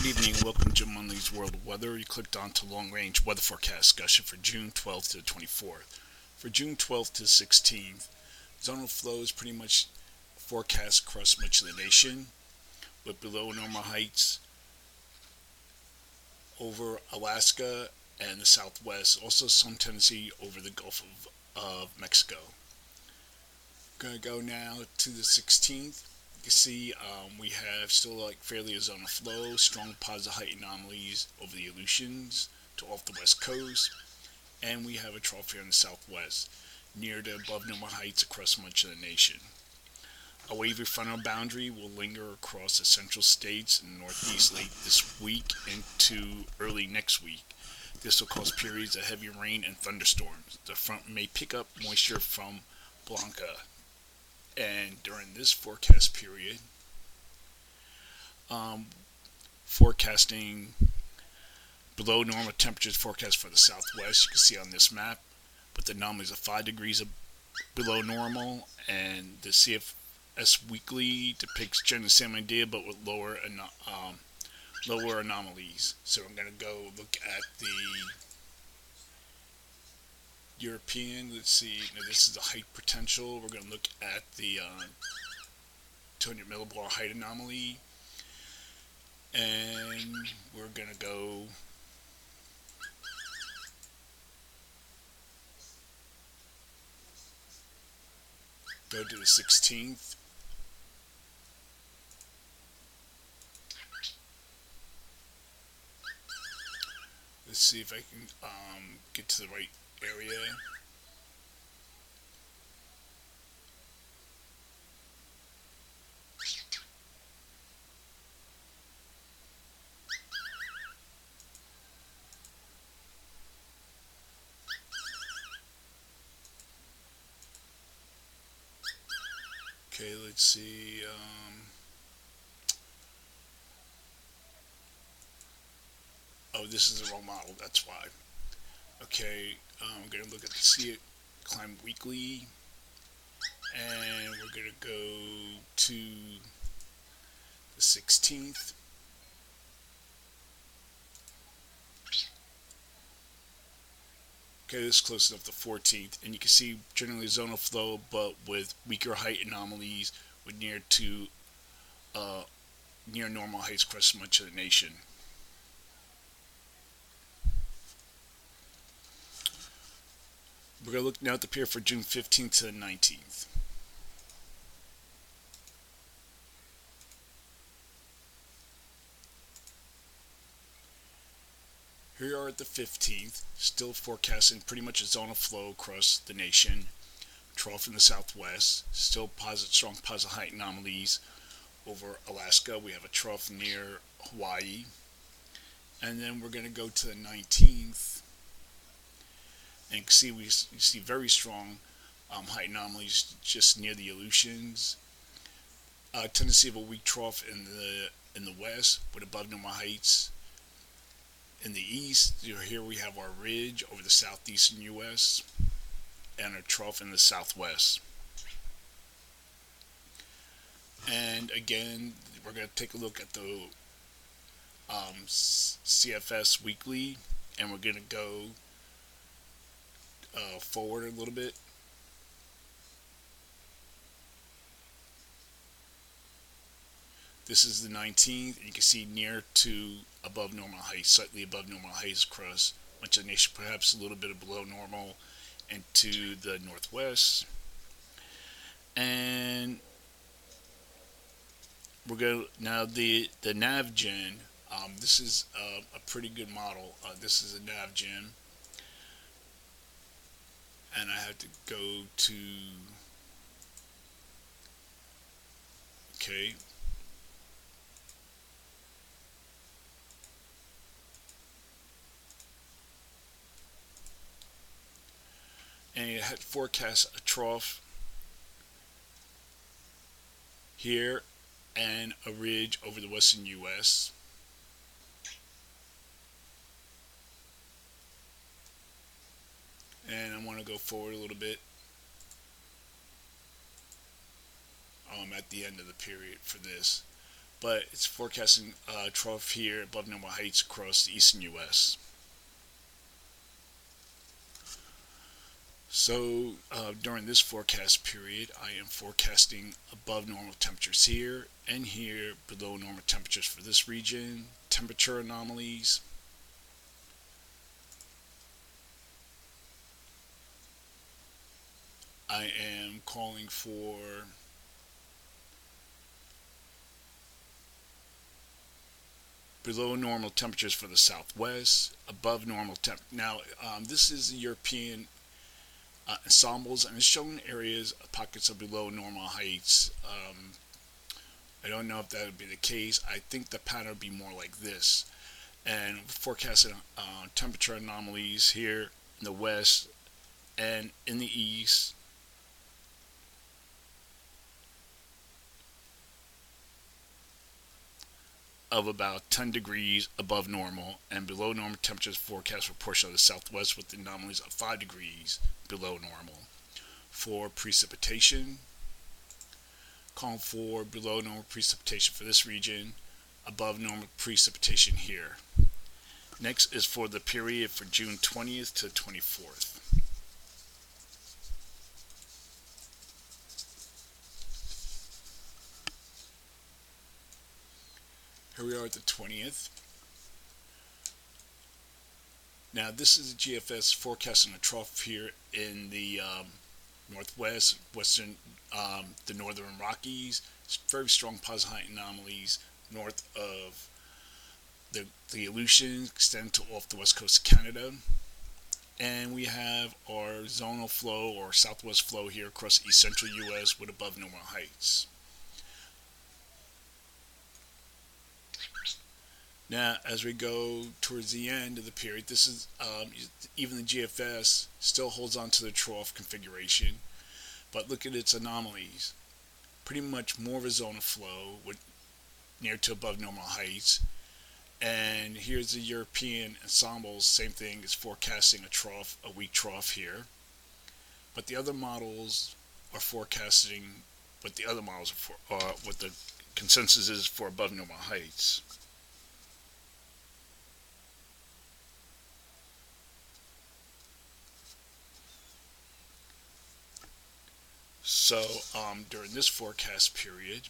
Good evening and welcome to Jim Munley's World of Weather. You clicked on to Long Range Weather Forecast discussion for June 12th to the 24th. For June 12th to 16th, zonal flow is pretty much forecast across much of the nation with below normal heights over Alaska and the southwest. Also some tendency over the Gulf of Mexico. Going to go now to the 16th. You can see we have still like fairly a zone of flow, strong positive height anomalies over the Aleutians to off the west coast, and we have a trough here in the southwest near the above normal heights across much of the nation. A wavy frontal boundary will linger across the central states and northeast late this week into early next week. This will cause periods of heavy rain and thunderstorms. The front may pick up moisture from Blanca. And during this forecast period, forecasting below normal temperatures forecast for the southwest. You can see on this map, with the anomalies of 5 degrees below normal, and the CFS weekly depicts generally the same idea, but with lower anomalies. So I'm going to go look at the European. Let's see. Now this is the height potential. We're going to look at the 200 millibar height anomaly, and we're going to go to the 16th. Let's see if I can get to the right area. Okay, let's see. Oh, this is the wrong model. That's why. Okay, we're going to look at the Sea Climate Weekly, and we're going to go to the 16th. Okay, this is close enough to 14th, and you can see generally zonal flow, but with weaker height anomalies with near normal heights across much of the nation. We're going to look now at the period for June 15th to the 19th. Here are at the 15th, still forecasting pretty much a zonal flow across the nation. Trough in the southwest, still strong positive height anomalies over Alaska. We have a trough near Hawaii. And then we're going to go to the 19th, and you see very strong height anomalies just near the Aleutians. Tendency of a weak trough in the west with above normal heights. In the east, here we have our ridge over the southeastern U.S. and a trough in the southwest. And again, we're going to take a look at the CFS weekly, and we're going to go forward a little bit. This is the 19th, and you can see near to above normal heights, slightly above normal heights across much of the nation, perhaps a little bit of below normal, and to the northwest. And we're going to now the NavGen. This is a pretty good model. This is a NavGen, and I have to go to okay. And it had forecast a trough here and a ridge over the western U.S. And I want to go forward a little bit at the end of the period for this. but it's forecasting a trough here above normal heights across the eastern U.S. So during this forecast period, I am forecasting above normal temperatures here and here, below normal temperatures for this region, temperature anomalies. I am calling for below normal temperatures for the southwest, above normal temp. Now, this is the European ensembles, and it's showing areas, pockets of below normal heights. I don't know if that would be the case. I think the pattern would be more like this. And forecasting temperature anomalies here in the west and in the east. Of about 10 degrees above normal, and below normal temperatures forecast for a portion of the southwest with anomalies of 5 degrees below normal. For precipitation, calling for below normal precipitation for this region, above normal precipitation here. Next is for the period for June 20th to 24th. Here we are at the 20th. Now this is the GFS forecasting a trough here in the northwest, western, the northern Rockies. It's very strong positive height anomalies north of the Aleutians, extend to off the west coast of Canada. And we have our zonal flow or southwest flow here across the east central U.S. with above normal heights. Now, as we go towards the end of the period, this is even the GFS still holds on to the trough configuration, but look at its anomalies. Pretty much more of a zone of flow with near to above normal heights. And here's the European ensembles, same thing, is forecasting a weak trough here. But the other models are forecasting what the other models are for, what the consensus is for above normal heights. So during this forecast period,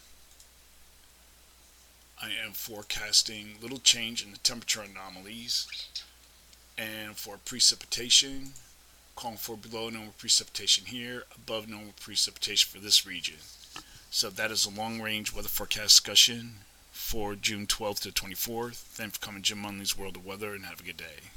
I am forecasting little change in the temperature anomalies, and for precipitation, calling for below normal precipitation here, above normal precipitation for this region. So that is a long range weather forecast discussion for June 12th to 24th. Thanks for coming to Jim Munley's World of Weather, and have a good day.